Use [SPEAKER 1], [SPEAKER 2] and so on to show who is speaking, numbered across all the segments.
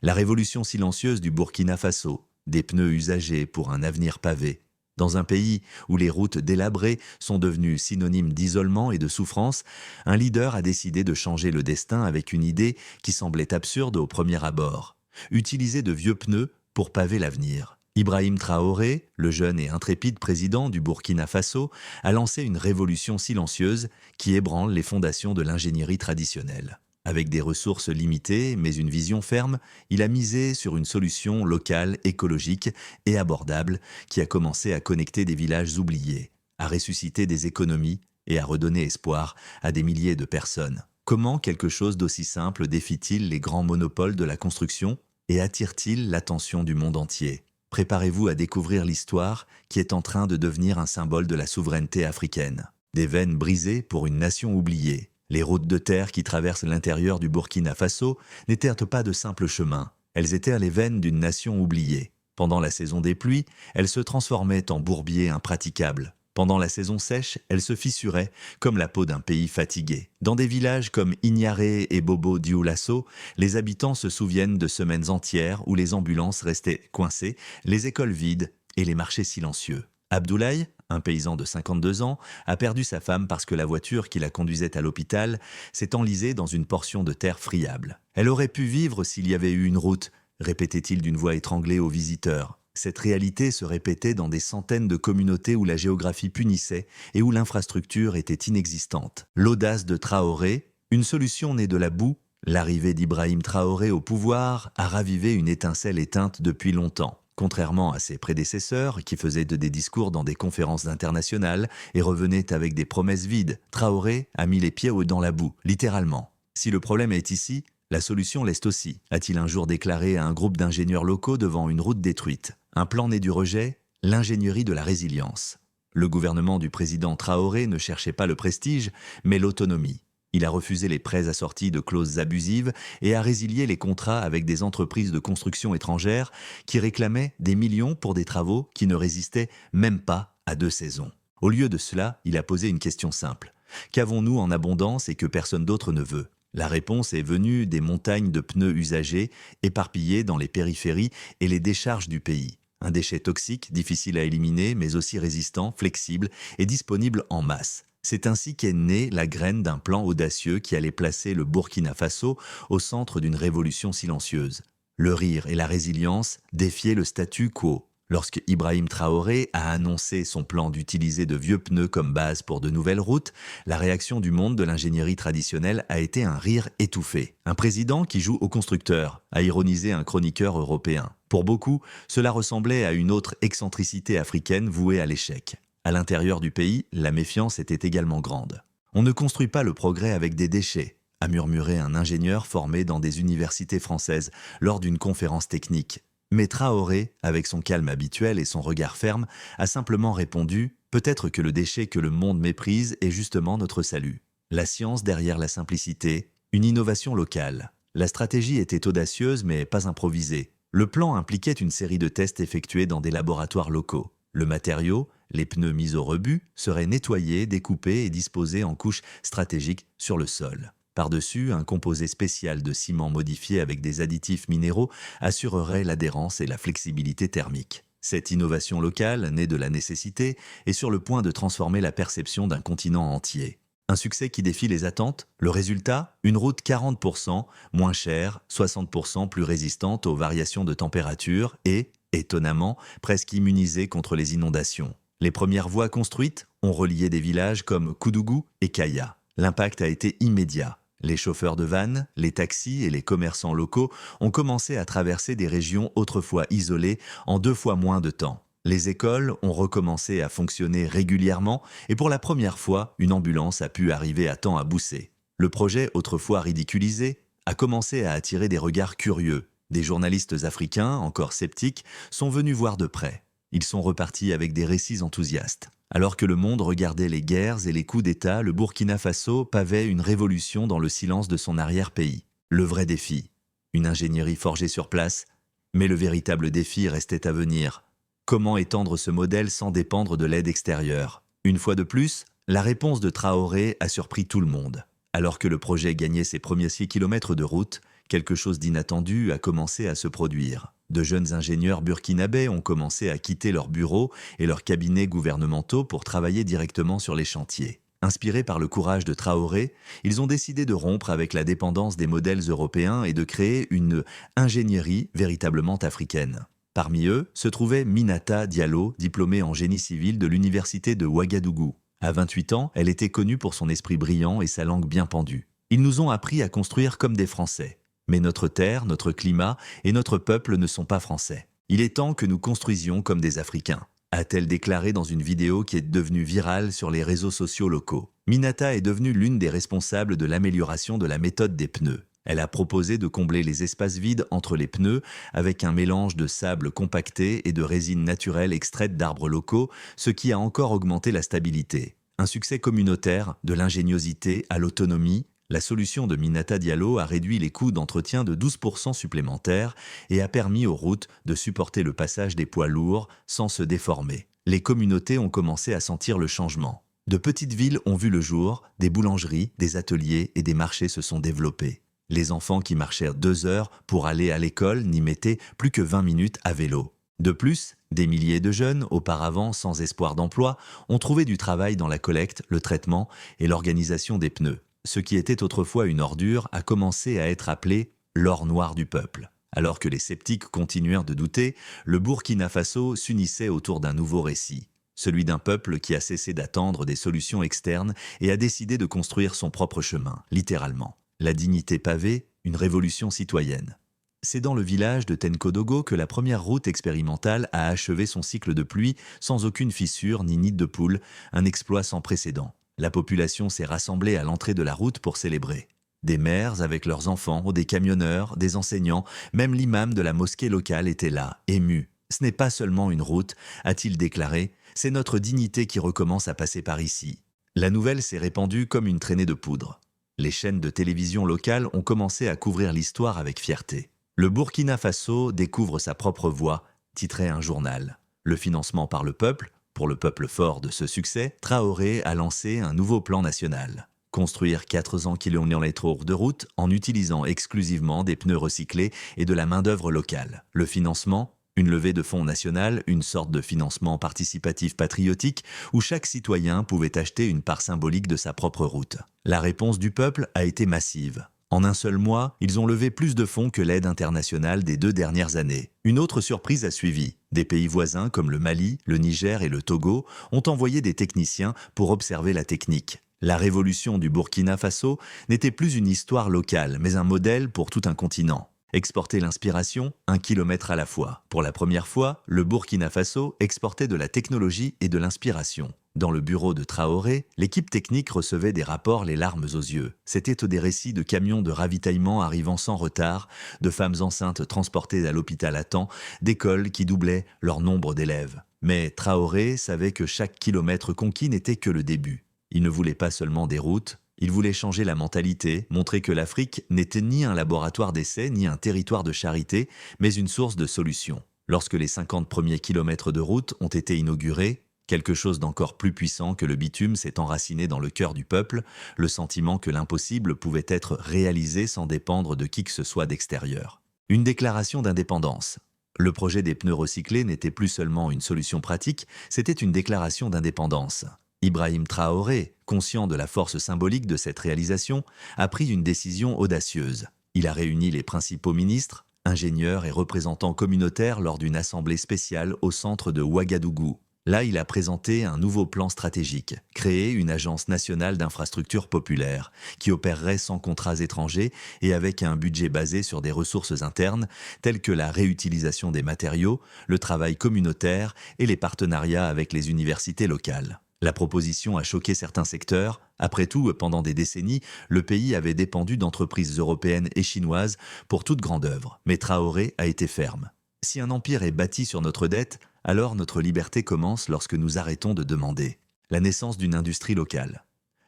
[SPEAKER 1] La révolution silencieuse du Burkina Faso, des pneus usagés pour un avenir pavé. Dans un pays où les routes délabrées sont devenues synonymes d'isolement et de souffrance, un leader a décidé de changer le destin avec une idée qui semblait absurde au premier abord. Utiliser de vieux pneus pour paver l'avenir. Ibrahim Traoré, le jeune et intrépide président du Burkina Faso, a lancé une révolution silencieuse qui ébranle les fondations de l'ingénierie traditionnelle. Avec des ressources limitées, mais une vision ferme, il a misé sur une solution locale, écologique et abordable qui a commencé à connecter des villages oubliés, à ressusciter des économies et à redonner espoir à des milliers de personnes. Comment quelque chose d'aussi simple défie-t-il les grands monopoles de la construction et attire-t-il l'attention du monde entier? Préparez-vous à découvrir l'histoire qui est en train de devenir un symbole de la souveraineté africaine. Des veines brisées pour une nation oubliée. Les routes de terre qui traversent l'intérieur du Burkina Faso n'étaient pas de simples chemins, elles étaient les veines d'une nation oubliée. Pendant la saison des pluies, elles se transformaient en bourbiers impraticables. Pendant la saison sèche, elles se fissuraient comme la peau d'un pays fatigué. Dans des villages comme Ignaré et Bobo Dioulasso, les habitants se souviennent de semaines entières où les ambulances restaient coincées, les écoles vides et les marchés silencieux. Abdoulaye, un paysan de 52 ans, a perdu sa femme parce que la voiture qui la conduisait à l'hôpital s'est enlisée dans une portion de terre friable. Elle aurait pu vivre s'il y avait eu une route, répétait-il d'une voix étranglée aux visiteurs. Cette réalité se répétait dans des centaines de communautés où la géographie punissait et où l'infrastructure était inexistante. L'audace de Traoré, une solution née de la boue, l'arrivée d'Ibrahim Traoré au pouvoir a ravivé une étincelle éteinte depuis longtemps. Contrairement à ses prédécesseurs, qui faisaient des discours dans des conférences internationales et revenaient avec des promesses vides, Traoré a mis les pieds dans la boue, littéralement. Si le problème est ici, la solution l'est aussi, a-t-il un jour déclaré à un groupe d'ingénieurs locaux devant une route détruite. Un plan né du rejet, l'ingénierie de la résilience. Le gouvernement du président Traoré ne cherchait pas le prestige, mais l'autonomie. Il a refusé les prêts assortis de clauses abusives et a résilié les contrats avec des entreprises de construction étrangères qui réclamaient des millions pour des travaux qui ne résistaient même pas à 2 saisons. Au lieu de cela, il a posé une question simple. Qu'avons-nous en abondance et que personne d'autre ne veut? La réponse est venue des montagnes de pneus usagés, éparpillés dans les périphéries et les décharges du pays. Un déchet toxique, difficile à éliminer, mais aussi résistant, flexible et disponible en masse. C'est ainsi qu'est née la graine d'un plan audacieux qui allait placer le Burkina Faso au centre d'une révolution silencieuse. Le rire et la résilience défiaient le statu quo. Lorsque Ibrahim Traoré a annoncé son plan d'utiliser de vieux pneus comme base pour de nouvelles routes, la réaction du monde de l'ingénierie traditionnelle a été un rire étouffé. Un président qui joue au constructeur, a ironisé un chroniqueur européen. Pour beaucoup, cela ressemblait à une autre excentricité africaine vouée à l'échec. À l'intérieur du pays, la méfiance était également grande. On ne construit pas le progrès avec des déchets, a murmuré un ingénieur formé dans des universités françaises lors d'une conférence technique. Mais Traoré, avec son calme habituel et son regard ferme, a simplement répondu « Peut-être que le déchet que le monde méprise est justement notre salut. La science derrière la simplicité, une innovation locale. » La stratégie était audacieuse mais pas improvisée. Le plan impliquait une série de tests effectués dans des laboratoires locaux. Le matériau, les pneus mis au rebut, seraient nettoyés, découpés et disposés en couches stratégiques sur le sol. Par-dessus, un composé spécial de ciment modifié avec des additifs minéraux assurerait l'adhérence et la flexibilité thermique. Cette innovation locale, née de la nécessité, est sur le point de transformer la perception d'un continent entier. Un succès qui défie les attentes. Le résultat, une route 40% moins chère, 60% plus résistante aux variations de température et, étonnamment, presque immunisée contre les inondations. Les premières voies construites ont relié des villages comme Koudougou et Kaya. L'impact a été immédiat. Les chauffeurs de vannes, les taxis et les commerçants locaux ont commencé à traverser des régions autrefois isolées en 2 fois moins de temps. Les écoles ont recommencé à fonctionner régulièrement et pour la première fois, une ambulance a pu arriver à temps à Boussé. Le projet, autrefois ridiculisé, a commencé à attirer des regards curieux. Des journalistes africains, encore sceptiques, sont venus voir de près. Ils sont repartis avec des récits enthousiastes. Alors que le monde regardait les guerres et les coups d'État, le Burkina Faso pavait une révolution dans le silence de son arrière-pays. Le vrai défi, une ingénierie forgée sur place, mais le véritable défi restait à venir. Comment étendre ce modèle sans dépendre de l'aide extérieure? Une fois de plus, la réponse de Traoré a surpris tout le monde. Alors que le projet gagnait ses premiers 6 kilomètres de route, Quelque chose d'inattendu a commencé à se produire. De jeunes ingénieurs burkinabés ont commencé à quitter leurs bureaux et leurs cabinets gouvernementaux pour travailler directement sur les chantiers. Inspirés par le courage de Traoré, ils ont décidé de rompre avec la dépendance des modèles européens et de créer une ingénierie véritablement africaine. Parmi eux se trouvait Minata Diallo, diplômée en génie civil de l'université de Ouagadougou. À 28 ans, elle était connue pour son esprit brillant et sa langue bien pendue. Ils nous ont appris à construire comme des Français. Mais notre terre, notre climat et notre peuple ne sont pas français. Il est temps que nous construisions comme des Africains, a-t-elle déclaré dans une vidéo qui est devenue virale sur les réseaux sociaux locaux. Minata est devenue l'une des responsables de l'amélioration de la méthode des pneus. Elle a proposé de combler les espaces vides entre les pneus avec un mélange de sable compacté et de résine naturelle extraite d'arbres locaux, ce qui a encore augmenté la stabilité. Un succès communautaire, de l'ingéniosité à l'autonomie, la solution de Minata Diallo a réduit les coûts d'entretien de 12% supplémentaires et a permis aux routes de supporter le passage des poids lourds sans se déformer. Les communautés ont commencé à sentir le changement. De petites villes ont vu le jour, des boulangeries, des ateliers et des marchés se sont développés. Les enfants qui marchaient 2 heures pour aller à l'école n'y mettaient plus que 20 minutes à vélo. De plus, des milliers de jeunes, auparavant sans espoir d'emploi, ont trouvé du travail dans la collecte, le traitement et l'organisation des pneus. Ce qui était autrefois une ordure a commencé à être appelé l'or noir du peuple. Alors que les sceptiques continuèrent de douter, le Burkina Faso s'unissait autour d'un nouveau récit. Celui d'un peuple qui a cessé d'attendre des solutions externes et a décidé de construire son propre chemin, littéralement. La dignité pavée, une révolution citoyenne. C'est dans le village de Tenkodogo que la première route expérimentale a achevé son cycle de pluie sans aucune fissure ni nid de poule, un exploit sans précédent. La population s'est rassemblée à l'entrée de la route pour célébrer. Des mères avec leurs enfants, des camionneurs, des enseignants, même l'imam de la mosquée locale était là, ému. « Ce n'est pas seulement une route », a-t-il déclaré, « c'est notre dignité qui recommence à passer par ici ». La nouvelle s'est répandue comme une traînée de poudre. Les chaînes de télévision locales ont commencé à couvrir l'histoire avec fierté. Le Burkina Faso découvre sa propre voie, titrait un journal. Le financement par le peuple, pour le peuple fort de ce succès, Traoré a lancé un nouveau plan national. Construire 400 km de route en utilisant exclusivement des pneus recyclés et de la main-d'œuvre locale. Le financement, une levée de fonds nationale, une sorte de financement participatif patriotique où chaque citoyen pouvait acheter une part symbolique de sa propre route. La réponse du peuple a été massive. En un seul mois, ils ont levé plus de fonds que l'aide internationale des 2 dernières années. Une autre surprise a suivi. Des pays voisins comme le Mali, le Niger et le Togo ont envoyé des techniciens pour observer la technique. La révolution du Burkina Faso n'était plus une histoire locale, mais un modèle pour tout un continent. Exporter l'inspiration, 1 kilomètre à la fois. Pour la première fois, le Burkina Faso exportait de la technologie et de l'inspiration. Dans le bureau de Traoré, l'équipe technique recevait des rapports les larmes aux yeux. C'étaient des récits de camions de ravitaillement arrivant sans retard, de femmes enceintes transportées à l'hôpital à temps, d'écoles qui doublaient leur nombre d'élèves. Mais Traoré savait que chaque kilomètre conquis n'était que le début. Il ne voulait pas seulement des routes, il voulait changer la mentalité, montrer que l'Afrique n'était ni un laboratoire d'essai ni un territoire de charité, mais une source de solutions. Lorsque les 50 premiers kilomètres de route ont été inaugurés, quelque chose d'encore plus puissant que le bitume s'est enraciné dans le cœur du peuple, le sentiment que l'impossible pouvait être réalisé sans dépendre de qui que ce soit d'extérieur. Une déclaration d'indépendance. Le projet des pneus recyclés n'était plus seulement une solution pratique, c'était une déclaration d'indépendance. Ibrahim Traoré, conscient de la force symbolique de cette réalisation, a pris une décision audacieuse. Il a réuni les principaux ministres, ingénieurs et représentants communautaires lors d'une assemblée spéciale au centre de Ouagadougou. Là, il a présenté un nouveau plan stratégique, créer une agence nationale d'infrastructures populaires, qui opérerait sans contrats étrangers et avec un budget basé sur des ressources internes, telles que la réutilisation des matériaux, le travail communautaire et les partenariats avec les universités locales. La proposition a choqué certains secteurs. Après tout, pendant des décennies, le pays avait dépendu d'entreprises européennes et chinoises pour toute grande œuvre. Mais Traoré a été ferme. Si un empire est bâti sur notre dette, alors notre liberté commence lorsque nous arrêtons de demander. La naissance d'une industrie locale.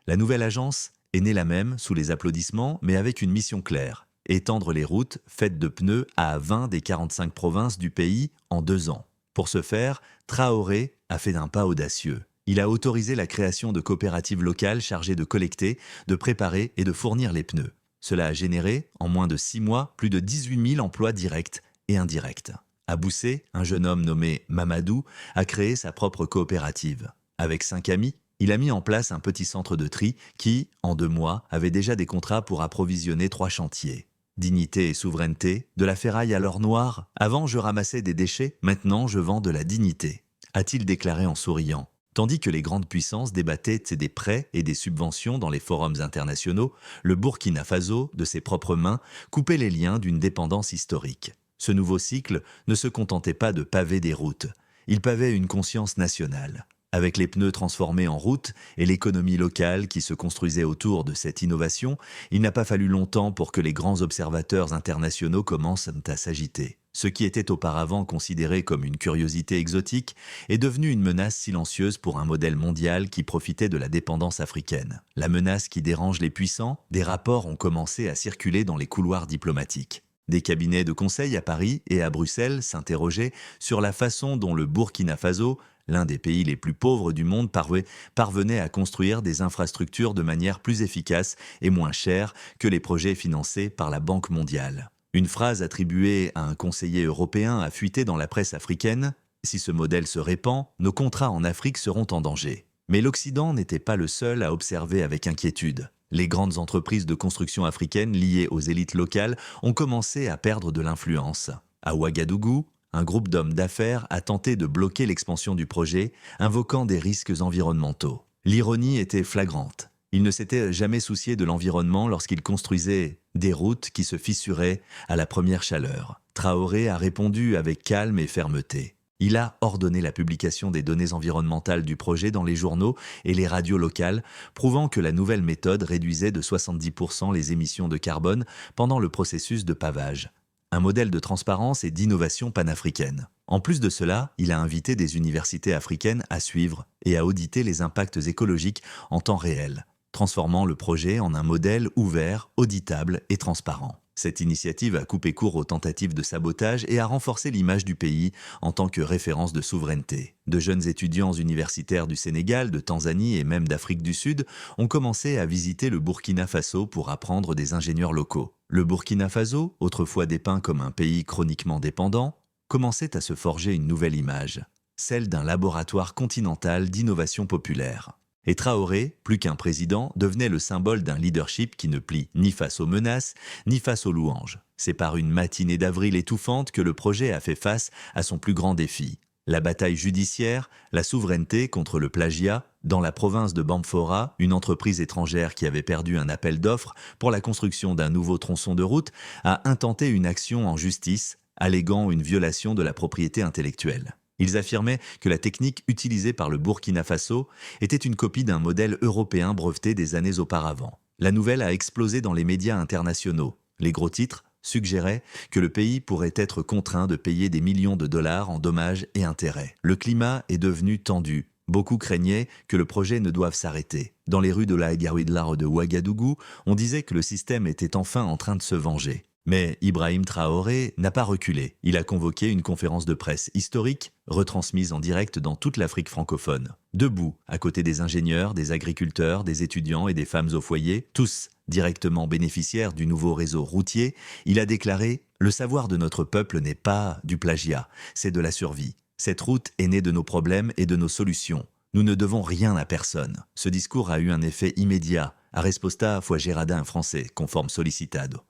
[SPEAKER 1] La nouvelle agence est née la même, sous les applaudissements, mais avec une mission claire. Étendre les routes faites de pneus à 20 des 45 provinces du pays en 2 ans. Pour ce faire, Traoré a fait un pas audacieux. Il a autorisé la création de coopératives locales chargées de collecter, de préparer et de fournir les pneus. Cela a généré, en moins de 6 mois, plus de 18 000 emplois directs et indirects. À Boussé, un jeune homme nommé Mamadou a créé sa propre coopérative. Avec 5 amis, il a mis en place un petit centre de tri qui, en 2 mois, avait déjà des contrats pour approvisionner 3 chantiers. Dignité et souveraineté, de la ferraille à l'or noir. Avant, je ramassais des déchets, maintenant je vends de la dignité, a-t-il déclaré en souriant. Tandis que les grandes puissances débattaient des prêts et des subventions dans les forums internationaux, le Burkina Faso, de ses propres mains, coupait les liens d'une dépendance historique. Ce nouveau cycle ne se contentait pas de paver des routes, il pavait une conscience nationale. Avec les pneus transformés en routes et l'économie locale qui se construisait autour de cette innovation, il n'a pas fallu longtemps pour que les grands observateurs internationaux commencent à s'agiter. Ce qui était auparavant considéré comme une curiosité exotique est devenu une menace silencieuse pour un modèle mondial qui profitait de la dépendance africaine. La menace qui dérange les puissants, des rapports ont commencé à circuler dans les couloirs diplomatiques. Des cabinets de conseil à Paris et à Bruxelles s'interrogeaient sur la façon dont le Burkina Faso, l'un des pays les plus pauvres du monde, parvenait à construire des infrastructures de manière plus efficace et moins chère que les projets financés par la Banque mondiale. Une phrase attribuée à un conseiller européen a fuité dans la presse africaine : « Si ce modèle se répand, nos contrats en Afrique seront en danger ». Mais l'Occident n'était pas le seul à observer avec inquiétude. Les grandes entreprises de construction africaines liées aux élites locales ont commencé à perdre de l'influence. À Ouagadougou, un groupe d'hommes d'affaires a tenté de bloquer l'expansion du projet, invoquant des risques environnementaux. L'ironie était flagrante. Ils ne s'étaient jamais souciés de l'environnement lorsqu'ils construisaient des routes qui se fissuraient à la première chaleur. Traoré a répondu avec calme et fermeté. Il a ordonné la publication des données environnementales du projet dans les journaux et les radios locales, prouvant que la nouvelle méthode réduisait de 70% les émissions de carbone pendant le processus de pavage. Un modèle de transparence et d'innovation panafricaine. En plus de cela, il a invité des universités africaines à suivre et à auditer les impacts écologiques en temps réel, transformant le projet en un modèle ouvert, auditable et transparent. Cette initiative a coupé court aux tentatives de sabotage et a renforcé l'image du pays en tant que référence de souveraineté. De jeunes étudiants universitaires du Sénégal, de Tanzanie et même d'Afrique du Sud ont commencé à visiter le Burkina Faso pour apprendre des ingénieurs locaux. Le Burkina Faso, autrefois dépeint comme un pays chroniquement dépendant, commençait à se forger une nouvelle image, celle d'un laboratoire continental d'innovation populaire. Et Traoré, plus qu'un président, devenait le symbole d'un leadership qui ne plie ni face aux menaces, ni face aux louanges. C'est par une matinée d'avril étouffante que le projet a fait face à son plus grand défi. La bataille judiciaire, la souveraineté contre le plagiat. Dans la province de Bamfora, une entreprise étrangère qui avait perdu un appel d'offres pour la construction d'un nouveau tronçon de route a intenté une action en justice, alléguant une violation de la propriété intellectuelle. Ils affirmaient que la technique utilisée par le Burkina Faso était une copie d'un modèle européen breveté des années auparavant. La nouvelle a explosé dans les médias internationaux. Les gros titres suggéraient que le pays pourrait être contraint de payer des millions de dollars en dommages et intérêts. Le climat est devenu tendu. Beaucoup craignaient que le projet ne doive s'arrêter. Dans les rues de la Gaouidlar de Ouagadougou, on disait que le système était enfin en train de se venger. Mais Ibrahim Traoré n'a pas reculé. Il a convoqué une conférence de presse historique, retransmise en direct dans toute l'Afrique francophone. Debout, à côté des ingénieurs, des agriculteurs, des étudiants et des femmes au foyer, tous directement bénéficiaires du nouveau réseau routier, il a déclaré « Le savoir de notre peuple n'est pas du plagiat, c'est de la survie. Cette route est née de nos problèmes et de nos solutions. Nous ne devons rien à personne. » Ce discours a eu un effet immédiat. A resposta foi Gérardin français, conforme sollicitado.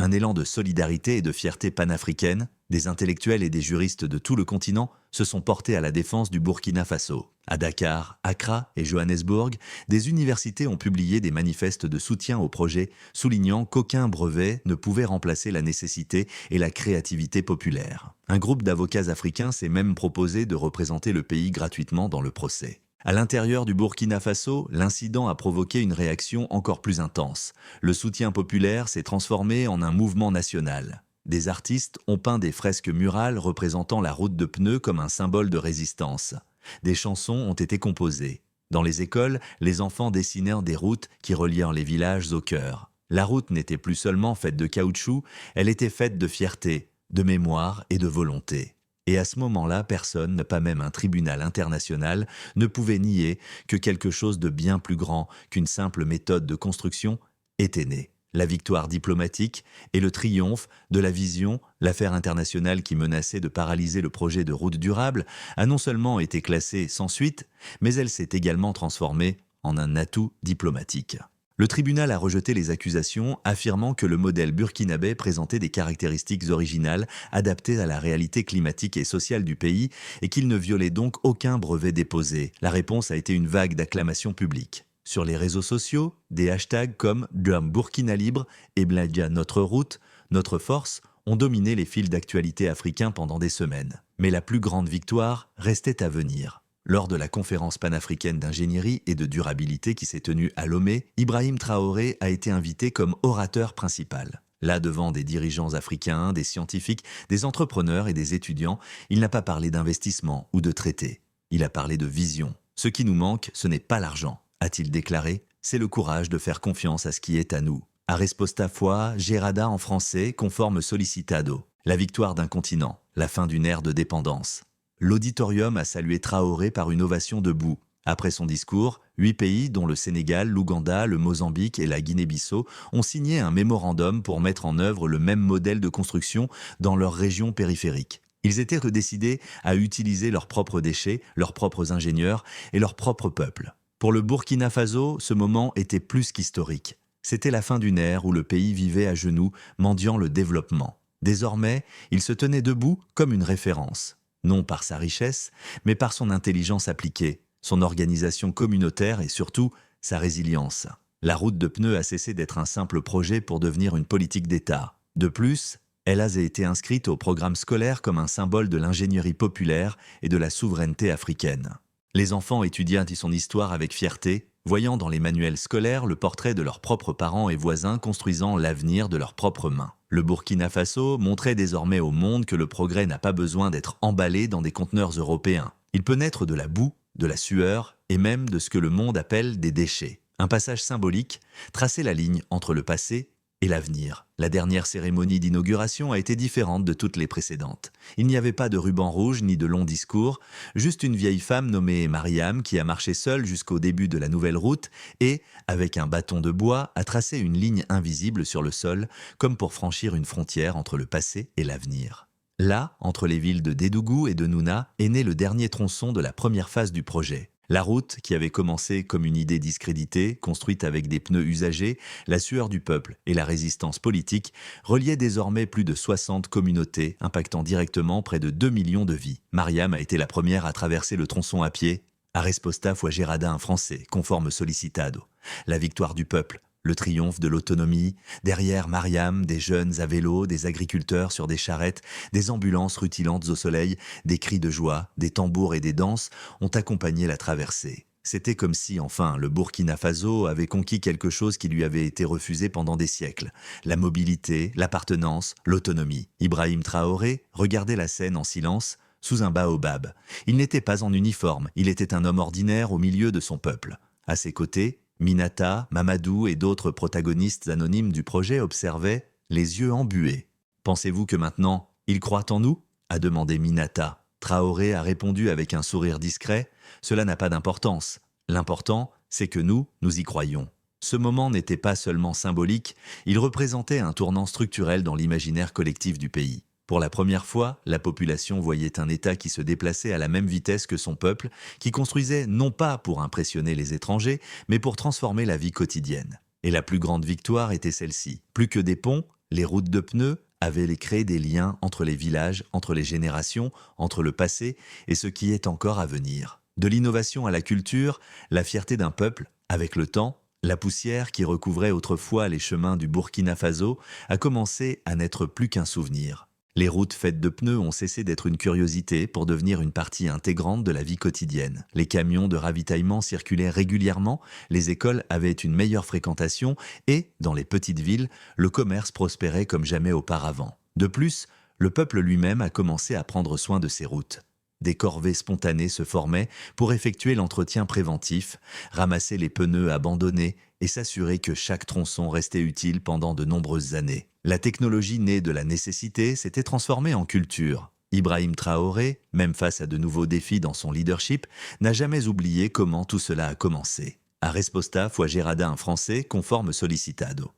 [SPEAKER 1] Un élan de solidarité et de fierté panafricaine, des intellectuels et des juristes de tout le continent se sont portés à la défense du Burkina Faso. À Dakar, Accra et Johannesburg, des universités ont publié des manifestes de soutien au projet, soulignant qu'aucun brevet ne pouvait remplacer la nécessité et la créativité populaire. Un groupe d'avocats africains s'est même proposé de représenter le pays gratuitement dans le procès. À l'intérieur du Burkina Faso, l'incident a provoqué une réaction encore plus intense. Le soutien populaire s'est transformé en un mouvement national. Des artistes ont peint des fresques murales représentant la route de pneus comme un symbole de résistance. Des chansons ont été composées. Dans les écoles, les enfants dessinèrent des routes qui relièrent les villages au cœur. La route n'était plus seulement faite de caoutchouc, elle était faite de fierté, de mémoire et de volonté. Et à ce moment-là, personne, pas même un tribunal international, ne pouvait nier que quelque chose de bien plus grand qu'une simple méthode de construction était né. la victoire diplomatique et le triomphe de la vision, l'affaire internationale qui menaçait de paralyser le projet de route durable, a non seulement été classée sans suite, mais elle s'est également transformée en un atout diplomatique. Le tribunal a rejeté les accusations, affirmant que le modèle burkinabé présentait des caractéristiques originales adaptées à la réalité climatique et sociale du pays et qu'il ne violait donc aucun brevet déposé. La réponse a été une vague d'acclamations publiques. Sur les réseaux sociaux, des hashtags comme Drum Burkina Libre et Bladia Notre Route, Notre Force ont dominé les fils d'actualité africains pendant des semaines. Mais la plus grande victoire restait à venir. Lors de la conférence panafricaine d'ingénierie et de durabilité qui s'est tenue à Lomé, Ibrahim Traoré a été invité comme orateur principal. Là, devant des dirigeants africains, des scientifiques, des entrepreneurs et des étudiants, il n'a pas parlé d'investissement ou de traité. Il a parlé de vision. Ce qui nous manque, ce n'est pas l'argent, a-t-il déclaré, c'est le courage de faire confiance à ce qui est à nous. A resposta foi, Gerada en français, conforme sollicitado. La victoire d'un continent, la fin d'une ère de dépendance. L'auditorium a salué Traoré par une ovation debout. Après son discours, 8 pays, dont le Sénégal, l'Ouganda, le Mozambique et la Guinée-Bissau, ont signé un mémorandum pour mettre en œuvre le même modèle de construction dans leurs régions périphériques. Ils étaient décidés à utiliser leurs propres déchets, leurs propres ingénieurs et leur propre peuple. Pour le Burkina Faso, ce moment était plus qu'historique. C'était la fin d'une ère où le pays vivait à genoux, mendiant le développement. Désormais, il se tenait debout comme une référence. Non par sa richesse, mais par son intelligence appliquée, son organisation communautaire et surtout sa résilience. La route de pneus a cessé d'être un simple projet pour devenir une politique d'État. De plus, elle a été inscrite au programme scolaire comme un symbole de l'ingénierie populaire et de la souveraineté africaine. Les enfants étudient son histoire avec fierté, voyant dans les manuels scolaires le portrait de leurs propres parents et voisins construisant l'avenir de leurs propres mains. Le Burkina Faso montrait désormais au monde que le progrès n'a pas besoin d'être emballé dans des conteneurs européens. Il peut naître de la boue, de la sueur et même de ce que le monde appelle des déchets. Un passage symbolique traçait la ligne entre le passé et l'avenir. La dernière cérémonie d'inauguration a été différente de toutes les précédentes. Il n'y avait pas de ruban rouge ni de longs discours, juste une vieille femme nommée Mariam qui a marché seule jusqu'au début de la nouvelle route et, avec un bâton de bois, a tracé une ligne invisible sur le sol, comme pour franchir une frontière entre le passé et l'avenir. Là, entre les villes de Dédougou et de Nouna, est né le dernier tronçon de la première phase du projet. La route, qui avait commencé comme une idée discréditée, construite avec des pneus usagés, la sueur du peuple et la résistance politique, reliait désormais plus de 60 communautés, impactant directement près de 2 millions de vies. Mariam a été la première à traverser le tronçon à pied. A resposta foi Gerada en français, conforme sollicitado. La victoire du peuple, le triomphe de l'autonomie, derrière Mariam, des jeunes à vélo, des agriculteurs sur des charrettes, des ambulances rutilantes au soleil, des cris de joie, des tambours et des danses ont accompagné la traversée. C'était comme si, enfin, le Burkina Faso avait conquis quelque chose qui lui avait été refusé pendant des siècles. La mobilité, l'appartenance, l'autonomie. Ibrahim Traoré regardait la scène en silence, sous un baobab. Il n'était pas en uniforme, il était un homme ordinaire au milieu de son peuple. À ses côtés, Minata, Mamadou et d'autres protagonistes anonymes du projet observaient, les yeux embués. « Pensez-vous que maintenant, ils croient en nous ?» a demandé Minata. Traoré a répondu avec un sourire discret, « Cela n'a pas d'importance. L'important, c'est que nous y croyons. » Ce moment n'était pas seulement symbolique, il représentait un tournant structurel dans l'imaginaire collectif du pays. Pour la première fois, la population voyait un État qui se déplaçait à la même vitesse que son peuple, qui construisait non pas pour impressionner les étrangers, mais pour transformer la vie quotidienne. Et la plus grande victoire était celle-ci. Plus que des ponts, les routes de pneus avaient créé des liens entre les villages, entre les générations, entre le passé et ce qui est encore à venir. De l'innovation à la culture, la fierté d'un peuple, avec le temps, la poussière qui recouvrait autrefois les chemins du Burkina Faso a commencé à n'être plus qu'un souvenir. Les routes faites de pneus ont cessé d'être une curiosité pour devenir une partie intégrante de la vie quotidienne. Les camions de ravitaillement circulaient régulièrement, les écoles avaient une meilleure fréquentation et, dans les petites villes, le commerce prospérait comme jamais auparavant. De plus, le peuple lui-même a commencé à prendre soin de ses routes. Des corvées spontanées se formaient pour effectuer l'entretien préventif, ramasser les pneus abandonnés et s'assurer que chaque tronçon restait utile pendant de nombreuses années. La technologie née de la nécessité s'était transformée en culture. Ibrahim Traoré, même face à de nouveaux défis dans son leadership, n'a jamais oublié comment tout cela a commencé. A resposta foi Gerada en français, conforme sollicitado.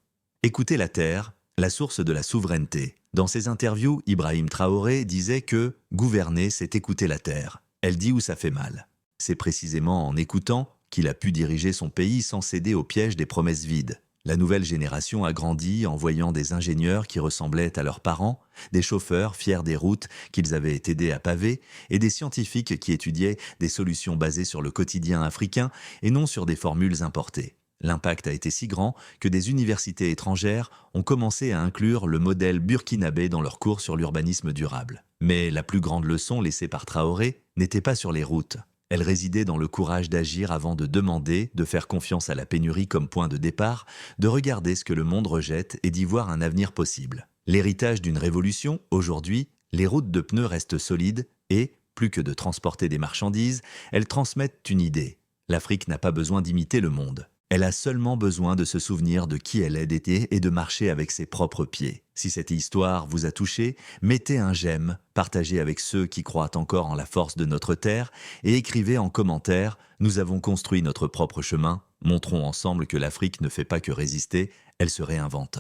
[SPEAKER 1] Écouter la terre, la source de la souveraineté. Dans ses interviews, Ibrahim Traoré disait que gouverner, c'est écouter la terre. Elle dit où ça fait mal. C'est précisément en écoutant qu'il a pu diriger son pays sans céder au piège des promesses vides. La nouvelle génération a grandi en voyant des ingénieurs qui ressemblaient à leurs parents, des chauffeurs fiers des routes qu'ils avaient aidés à paver, et des scientifiques qui étudiaient des solutions basées sur le quotidien africain et non sur des formules importées. L'impact a été si grand que des universités étrangères ont commencé à inclure le modèle burkinabé dans leurs cours sur l'urbanisme durable. Mais la plus grande leçon laissée par Traoré n'était pas sur les routes. Elle résidait dans le courage d'agir avant de demander, de faire confiance à la pénurie comme point de départ, de regarder ce que le monde rejette et d'y voir un avenir possible. L'héritage d'une révolution, aujourd'hui, les routes de pneus restent solides et, plus que de transporter des marchandises, elles transmettent une idée. L'Afrique n'a pas besoin d'imiter le monde. Elle a seulement besoin de se souvenir de qui elle est et de marcher avec ses propres pieds. Si cette histoire vous a touché, mettez un j'aime, partagez avec ceux qui croient encore en la force de notre terre et écrivez en commentaire « Nous avons construit notre propre chemin, montrons ensemble que l'Afrique ne fait pas que résister, elle se réinvente ».